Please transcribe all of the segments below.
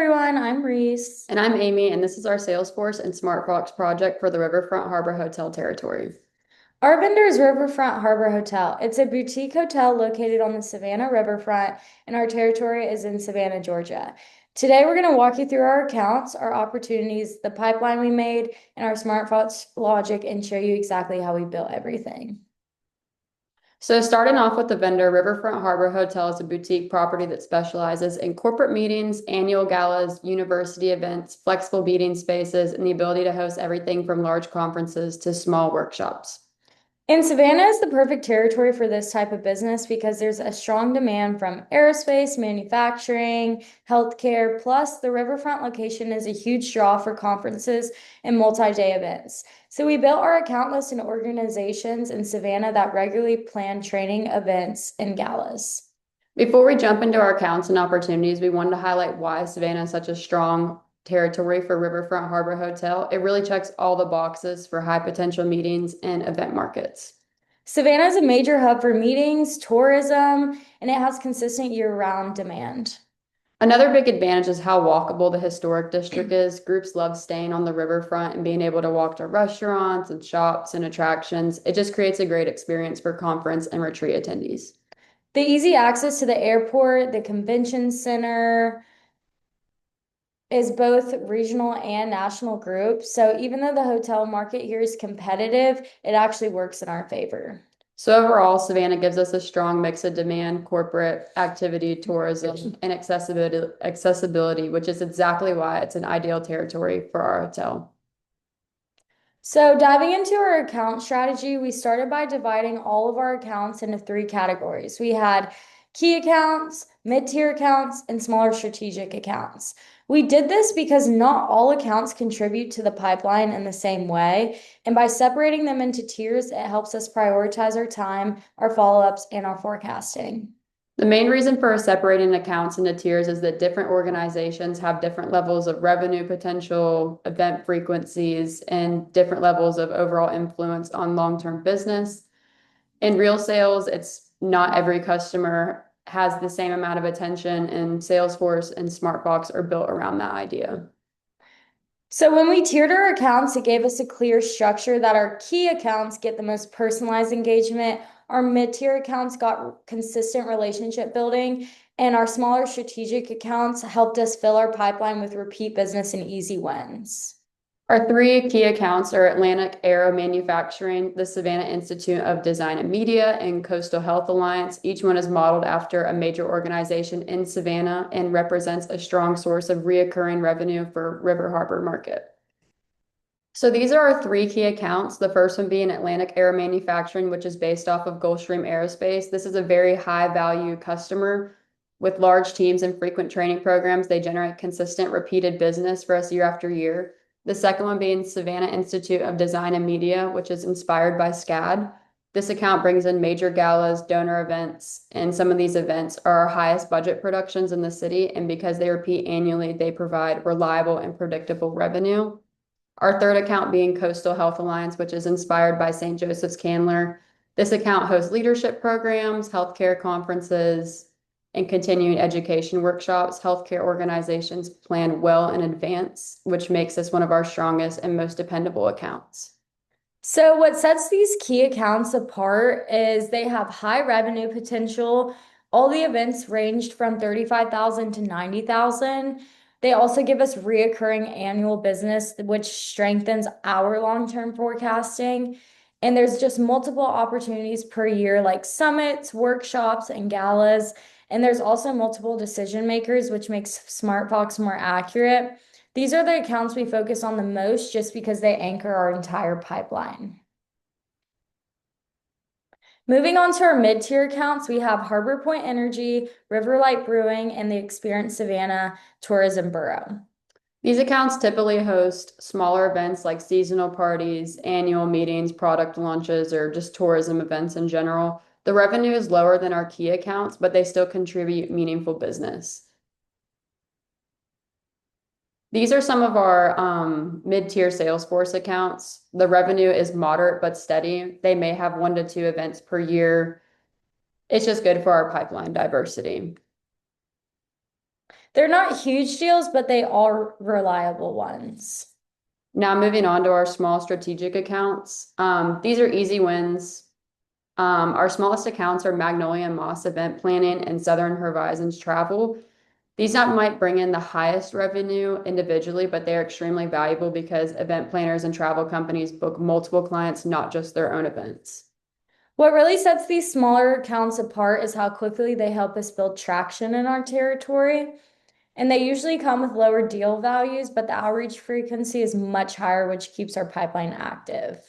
everyone, I'm Reese. And I'm Amy, and this is our Salesforce and SmartFox project for the Riverfront Harbor Hotel territory. Our vendor is Riverfront Harbor Hotel. It's a boutique hotel located on the Savannah Riverfront, and our territory is in Savannah, Georgia. Today, we're going to walk you through our accounts, our opportunities, the pipeline we made, and our SmartFox logic, and show you exactly how we built everything. So, starting off with the vendor, Riverfront Harbor Hotel is a boutique property that specializes in corporate meetings, annual galas, university events, flexible meeting spaces, and the ability to host everything from large conferences to small workshops. And Savannah is the perfect territory for this type of business because there's a strong demand from aerospace, manufacturing, healthcare, plus the riverfront location is a huge draw for conferences and multi-day events. So we built our account list and organizations in Savannah that regularly plan training, events, and galas. Before we jump into our accounts and opportunities, we wanted to highlight why Savannah is such a strong territory for Riverfront Harbor Hotel. It really checks all the boxes for high potential meetings and event markets. Savannah is a major hub for meetings, tourism, and it has consistent year-round demand. Another big advantage is how walkable the historic district is. Groups love staying on the riverfront and being able to walk to restaurants and shops and attractions. It just creates a great experience for conference and retreat attendees. The easy access to the airport, the convention center, is both regional and national groups. So even though the hotel market here is competitive, it actually works in our favor. So overall, Savannah gives us a strong mix of demand, corporate activity, tourism, and accessibility, which is exactly why it's an ideal territory for our hotel. So diving into our account strategy, we started by dividing all of our accounts into three categories. We had key accounts, mid-tier accounts, and smaller strategic accounts. We did this because not all accounts contribute to the pipeline in the same way. And by separating them into tiers, it helps us prioritize our time, our follow-ups, and our forecasting. The main reason for separating accounts into tiers is that different organizations have different levels of revenue potential, event frequencies, and different levels of overall influence on long-term business. In real sales, it's not every customer has the same amount of attention, and Salesforce and SmartFox are built around that idea. So when we tiered our accounts, it gave us a clear structure that our key accounts get the most personalized engagement, our mid-tier accounts got consistent relationship building, and our smaller strategic accounts helped us fill our pipeline with repeat business and easy wins. Our three key accounts are Atlantic Aero Manufacturing, the Savannah Institute of Design and Media, and Coastal Health Alliance. Each one is modeled after a major organization in Savannah and represents a strong source of reoccurring revenue for River Harbor market. So these are our three key accounts. The first one being Atlantic Aero Manufacturing, which is based off of Gulfstream Aerospace. This is a very high value customer with large teams and frequent training programs. They generate consistent repeated business for us year after year. The second one being Savannah Institute of Design and Media, which is inspired by SCAD. This account brings in major galas, donor events, and some of these events are our highest budget productions in the city. And because they repeat annually, they provide reliable and predictable revenue. Our third account being Coastal Health Alliance, which is inspired by St. Joseph's Candler. This account hosts leadership programs, healthcare conferences, and continuing education workshops. Healthcare organizations plan well in advance, which makes this one of our strongest and most dependable accounts. So what sets these key accounts apart is they have high revenue potential. All the events ranged from 35,000 to 90,000. They also give us reoccurring annual business, which strengthens our long-term forecasting. And there's just multiple opportunities per year, like summits, workshops, and galas. And there's also multiple decision makers, which makes SmartFox more accurate. These are the accounts we focus on the most just because they anchor our entire pipeline. Moving on to our mid-tier accounts, we have Harbor Point Energy, Riverlight Brewing, and the Experience Savannah Tourism Bureau. These accounts typically host smaller events like seasonal parties, annual meetings, product launches, or just tourism events in general. The revenue is lower than our key accounts, but they still contribute meaningful business. These are some of our mid-tier Salesforce accounts. The revenue is moderate but steady. They may have 1 to 2 events per year. It's just good for our pipeline diversity. They're not huge deals, but they are reliable ones. Now moving on to our small strategic accounts. These are easy wins. Our smallest accounts are Magnolia and Moss Event Planning and Southern Horizons Travel. These not might bring in the highest revenue individually, but they're extremely valuable because event planners and travel companies book multiple clients, not just their own events. What really sets these smaller accounts apart is how quickly they help us build traction in our territory. And they usually come with lower deal values, but the outreach frequency is much higher, which keeps our pipeline active.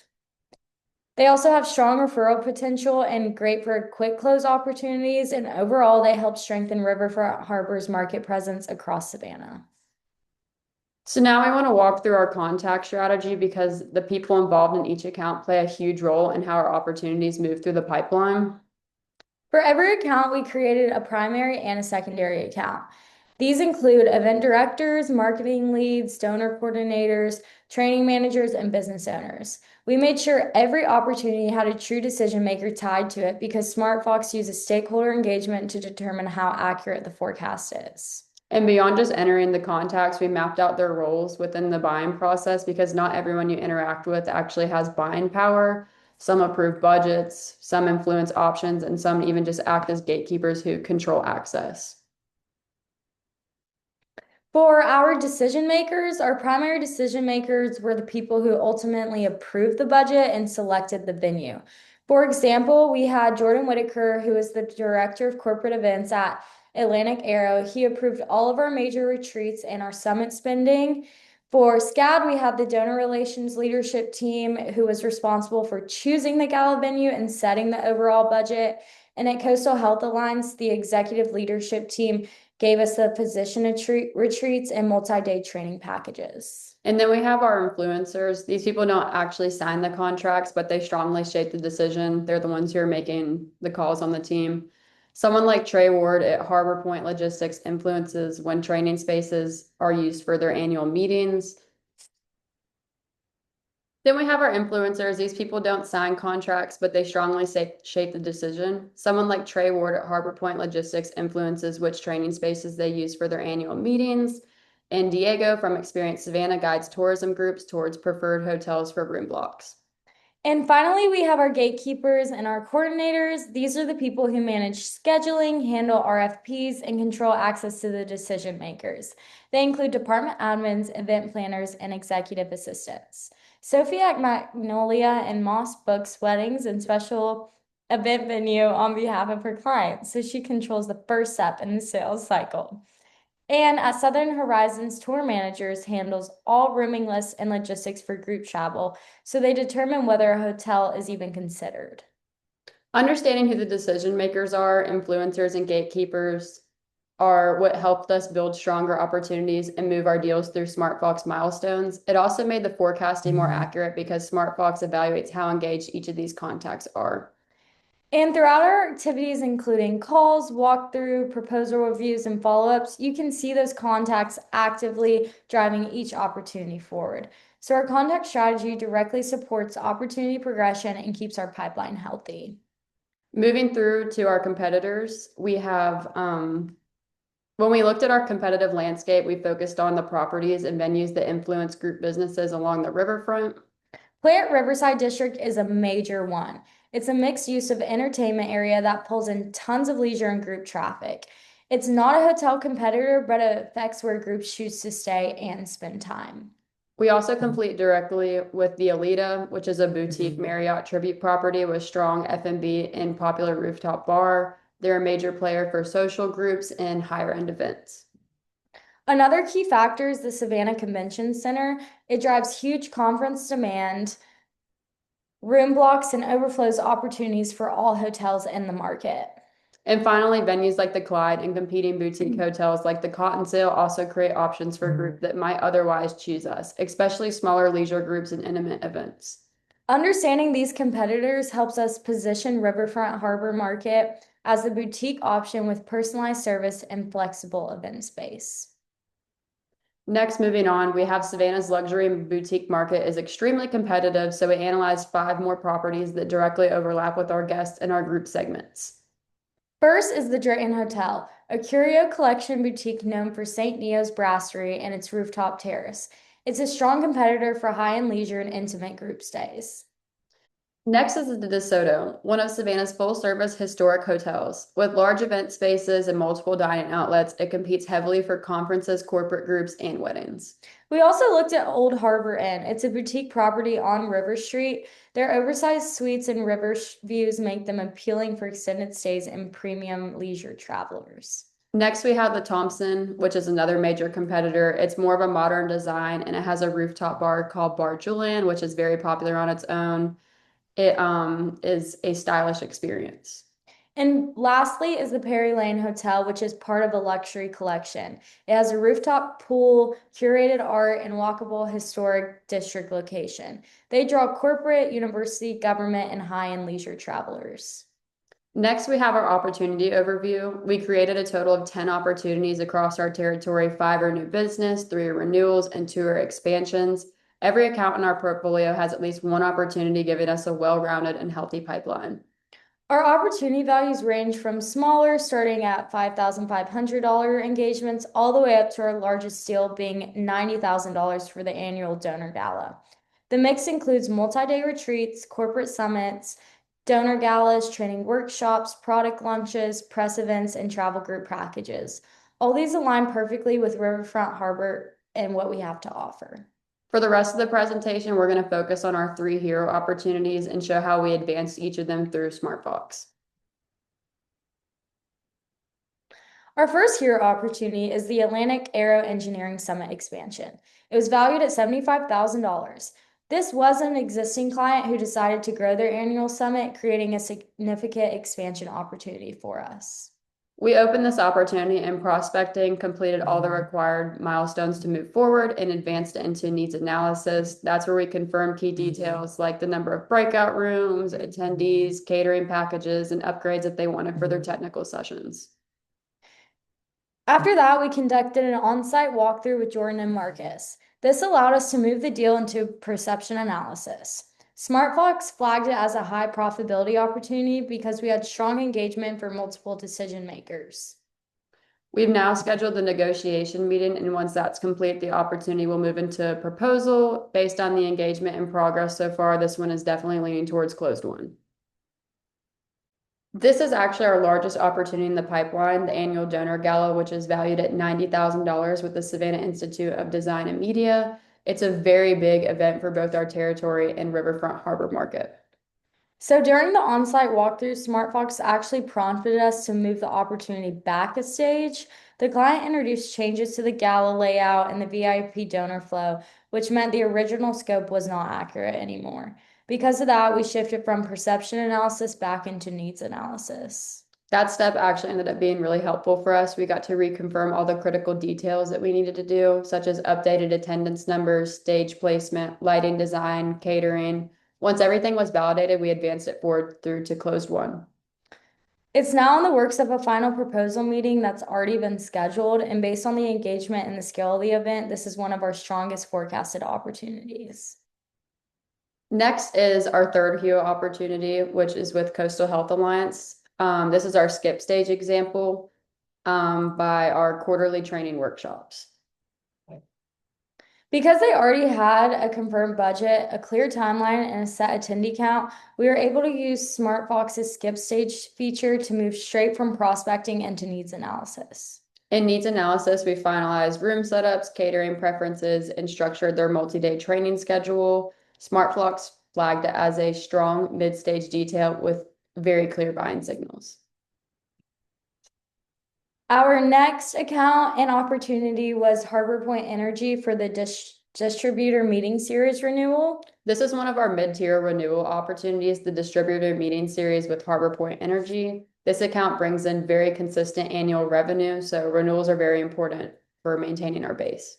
They also have strong referral potential and great for quick close opportunities. And overall, they help strengthen Riverfront Harbor's market presence across Savannah. So now we want to walk through our contact strategy because the people involved in each account play a huge role in how our opportunities move through the pipeline. For every account, we created a primary and a secondary account. These include event directors, marketing leads, donor coordinators, training managers, and business owners. We made sure every opportunity had a true decision maker tied to it because SmartFox uses stakeholder engagement to determine how accurate the forecast is. And beyond just entering the contacts, we mapped out their roles within the buying process because not everyone you interact with actually has buying power. Some approve budgets, some influence options, and some even just act as gatekeepers who control access. For our decision makers, our primary decision makers were the people who ultimately approved the budget and selected the venue. For example, we had Jordan Whitaker, who is the director of corporate events at Atlantic Arrow. He approved all of our major retreats and our summit spending. For SCAD, we had the donor relations leadership team who was responsible for choosing the gala venue and setting the overall budget. And at Coastal Health Alliance, the executive leadership team gave us the physician retreats and multi-day training packages. And then we have our influencers. These people don't actually sign the contracts, but they strongly shape the decision. They're the ones who are making the calls on the team. Someone like Trey Ward at Harbor Point Logistics influences when training spaces are used for their annual meetings. Then we have our influencers. These people don't sign contracts, but they strongly shape the decision. Someone like Trey Ward at Harbor Point Logistics influences which training spaces they use for their annual meetings. And Diego from Experience Savannah guides tourism groups towards preferred hotels for room blocks. And finally, we have our gatekeepers and our coordinators. These are the people who manage scheduling, handle RFPs, and control access to the decision makers. They include department admins, event planners, and executive assistants. Sophie at Magnolia and Moss books weddings and special event venue on behalf of her clients, so she controls the first step in the sales cycle. And at Southern Horizons, tour managers handles all rooming lists and logistics for group travel, so they determine whether a hotel is even considered. Understanding who the decision makers are, influencers, and gatekeepers are what helped us build stronger opportunities and move our deals through SmartFox milestones. It also made the forecasting more accurate because SmartFox evaluates how engaged each of these contacts are. And throughout our activities, including calls, walkthrough, proposal reviews, and follow-ups, you can see those contacts actively driving each opportunity forward. So our contact strategy directly supports opportunity progression and keeps our pipeline healthy. Moving through to our competitors, we have, when we looked at our competitive landscape, we focused on the properties and venues that influence group businesses along the riverfront. Plant Riverside District is a major one. It's a mixed use of entertainment area that pulls in tons of leisure and group traffic. It's not a hotel competitor, but it affects where groups choose to stay and spend time. We also compete directly with the Alita, which is a boutique Marriott tribute property with strong F&B and popular rooftop bar. They're a major player for social groups and higher end events. Another key factor is the Savannah Convention Center. It drives huge conference demand, room blocks, and overflows opportunities for all hotels in the market. And finally, venues like the Clyde and competing boutique hotels like the Cotton Sale also create options for groups that might otherwise choose us, especially smaller leisure groups and intimate events. Understanding these competitors helps us position Riverfront Harbor Market as the boutique option with personalized service and flexible event space. Next, moving on, we have Savannah's luxury and boutique market is extremely competitive, so we analyzed 5 more properties that directly overlap with our guests and our group segments. First is the Drayton Hotel, a curio collection boutique known for St. Neo's Brasserie and its rooftop terrace. It's a strong competitor for high-end leisure and intimate group stays. Next is the DeSoto, one of Savannah's full-service historic hotels. With large event spaces and multiple dining outlets, it competes heavily for conferences, corporate groups, and weddings. We also looked at Old Harbor Inn. It's a boutique property on River Street. Their oversized suites and views make them appealing for extended stays and premium leisure travelers. Next, we have the Thompson, which is another major competitor. It's more of a modern design and it has a rooftop bar called Bar Julian, which is very popular on its own. It is a stylish experience. And lastly is the Perry Lane Hotel, which is part of a luxury collection. It has a rooftop pool, curated art, and walkable historic district location. They draw corporate, university, government, and high-end leisure travelers. Next, we have our opportunity overview. We created a total of 10 opportunities across our territory. 5 are new business, 3 are renewals, and 2 are expansions. Every account in our portfolio has at least one opportunity, giving us a well-rounded and healthy pipeline. Our opportunity values range from smaller, starting at $5,500 engagements, all the way up to our largest deal being $90,000 for the annual donor gala. The mix includes multi-day retreats, corporate summits, donor galas, training workshops, product launches, press events, and travel group packages. All these align perfectly with Riverfront Harbor and what we have to offer. For the rest of the presentation, we're going to focus on our 3 hero opportunities and show how we advanced each of them through SmartFox. Our first hero opportunity is the Atlantic Aero Engineering Summit expansion. It was valued at $75,000. This was an existing client who decided to grow their annual summit, creating a significant expansion opportunity for us. We opened this opportunity in prospecting, completed all the required milestones to move forward, and advanced into needs analysis. That's where we confirmed key details like the number of breakout rooms, attendees, catering packages, and upgrades that they wanted for their technical sessions. After that, we conducted an on-site walkthrough with Jordan and Marcus. This allowed us to move the deal into perception analysis. SmartFox flagged it as a high profitability opportunity because we had strong engagement for multiple decision makers. We've now scheduled the negotiation meeting, and once that's complete, the opportunity will move into proposal. Based on the engagement and progress so far, this one is definitely leaning towards closed one. This is actually our largest opportunity in the pipeline, the annual donor gala, which is valued at $90,000 with the Savannah Institute of Design and Media. It's a very big event for both our territory and Riverfront Harbor market. So during the on-site walkthrough, SmartFox actually prompted us to move the opportunity back a stage. The client introduced changes to the gala layout and the VIP donor flow, which meant the original scope was not accurate anymore. Because of that, we shifted from perception analysis back into needs analysis. That step actually ended up being really helpful for us. We got to reconfirm all the critical details that we needed to do, such as updated attendance numbers, stage placement, lighting design, catering. Once everything was validated, we advanced it forward through to closed one. It's now in the works of a final proposal meeting that's already been scheduled, and based on the engagement and the scale of the event, this is one of our strongest forecasted opportunities. Next is our third hero opportunity, which is with Coastal Health Alliance. This is our skip stage example by our quarterly training workshops. Because they already had a confirmed budget, a clear timeline, and a set attendee count, we were able to use SmartFox's skip stage feature to move straight from prospecting into needs analysis. In needs analysis, we finalized room setups, catering preferences, and structured their multi-day training schedule. SmartFox flagged it as a strong mid-stage detail with very clear buying signals. Our next account and opportunity was Harbor Point Energy for the distributor meeting series renewal. This is one of our mid-tier renewal opportunities, the distributor meeting series with Harbor Point Energy. This account brings in very consistent annual revenue, so renewals are very important for maintaining our base.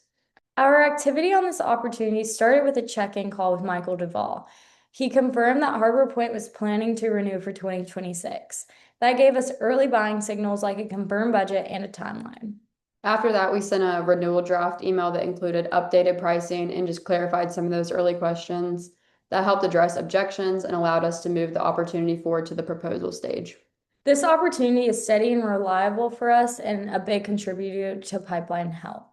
Our activity on this opportunity started with a check-in call with Michael Duvall. He confirmed that Harbor Point was planning to renew for 2026. That gave us early buying signals like a confirmed budget and a timeline. After that, we sent a renewal draft email that included updated pricing and just clarified some of those early questions. That helped address objections and allowed us to move the opportunity forward to the proposal stage. This opportunity is steady and reliable for us and a big contributor to pipeline health.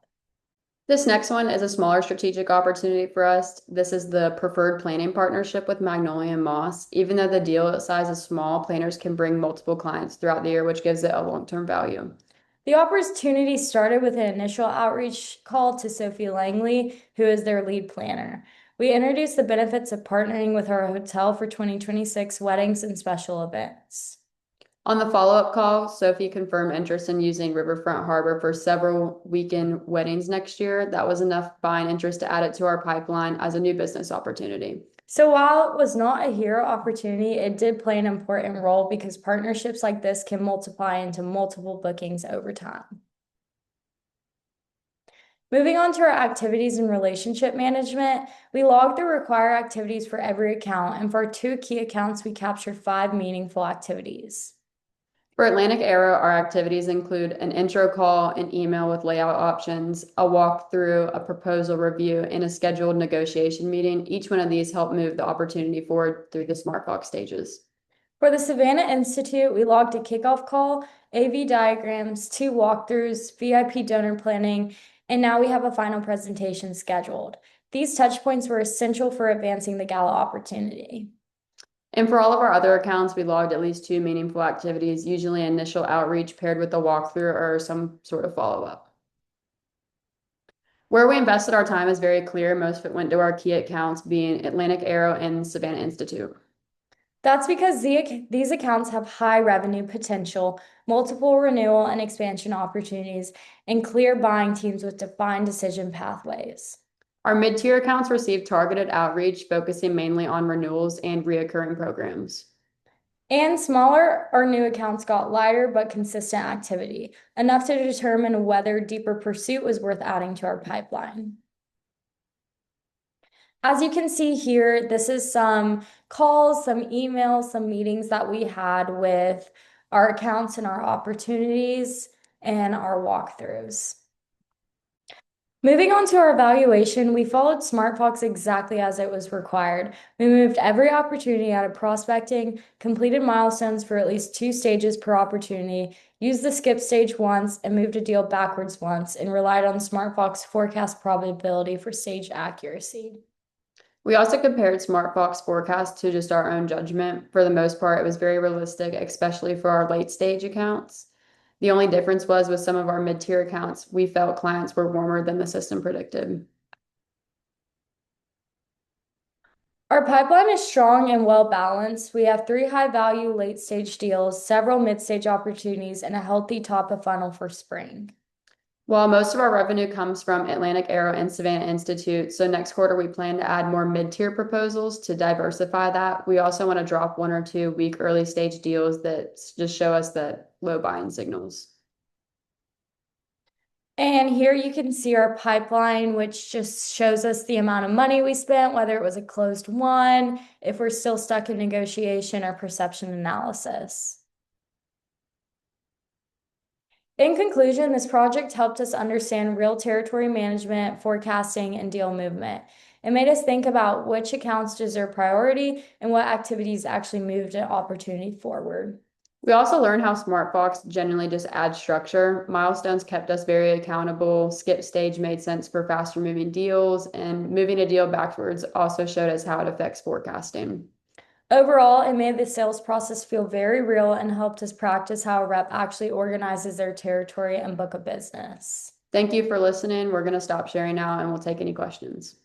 This next one is a smaller strategic opportunity for us. This is the preferred planning partnership with Magnolia and Moss. Even though the deal size is small, planners can bring multiple clients throughout the year, which gives it a long-term value. The opportunity started with an initial outreach call to Sophie Langley, who is their lead planner. We introduced the benefits of partnering with our hotel for 2026 weddings and special events. On the follow-up call, Sophie confirmed interest in using Riverfront Harbor for several weekend weddings next year. That was enough buying interest to add it to our pipeline as a new business opportunity. So while it was not a hero opportunity, it did play an important role because partnerships like this can multiply into multiple bookings over time. Moving on to our activities and relationship management, we logged the required activities for every account, and for our 2 key accounts, we captured 5 meaningful activities. For Atlantic Arrow, our activities include an intro call, an email with layout options, a walkthrough, a proposal review, and a scheduled negotiation meeting. Each one of these help move the opportunity forward through the SmartFox stages. For the Savannah Institute, we logged a kickoff call, AV diagrams, 2 walkthroughs, VIP donor planning, and now we have a final presentation scheduled. These touch points were essential for advancing the gala opportunity. And for all of our other accounts, we logged at least 2 meaningful activities, usually initial outreach paired with a walkthrough or some sort of follow-up. Where we invested our time is very clear. Most of it went to our key accounts, being Atlantic Arrow and Savannah Institute. That's because these accounts have high revenue potential, multiple renewal and expansion opportunities, and clear buying teams with defined decision pathways. Our mid-tier accounts receive targeted outreach, focusing mainly on renewals and reoccurring programs. And smaller or new accounts got lighter but consistent activity, enough to determine whether deeper pursuit was worth adding to our pipeline. As you can see here, this is some calls, some emails, some meetings that we had with our accounts and our opportunities and our walkthroughs. Moving on to our evaluation, we followed SmartFox exactly as it was required. We moved every opportunity out of prospecting, completed milestones for at least 2 stages per opportunity, used the skip stage once, and moved a deal backwards once, and relied on SmartFox forecast probability for stage accuracy. We also compared SmartFox forecasts to just our own judgment. For the most part, it was very realistic, especially for our late stage accounts. The only difference was with some of our mid-tier accounts, we felt clients were warmer than the system predicted. Our pipeline is strong and well balanced. We have 3 high-value late-stage deals, several mid-stage opportunities, and a healthy top of funnel for spring. While most of our revenue comes from Atlantic Arrow and Savannah Institute, so next quarter we plan to add more mid-tier proposals to diversify that. We also want to drop 1 or 2 weak early stage deals that just show us the low buying signals. And here you can see our pipeline, which just shows us the amount of money we spent, whether it was a closed one, if we're still stuck in negotiation or perception analysis. In conclusion, this project helped us understand real territory management, forecasting, and deal movement. It made us think about which accounts deserve priority and what activities actually moved an opportunity forward. We also learned how SmartFox genuinely just adds structure. Milestones kept us very accountable. Skip stage made sense for faster moving deals, and moving a deal backwards also showed us how it affects forecasting. Overall, it made the sales process feel very real and helped us practice how a rep actually organizes their territory and book a business. Thank you for listening. We're going to stop sharing now and we'll take any questions.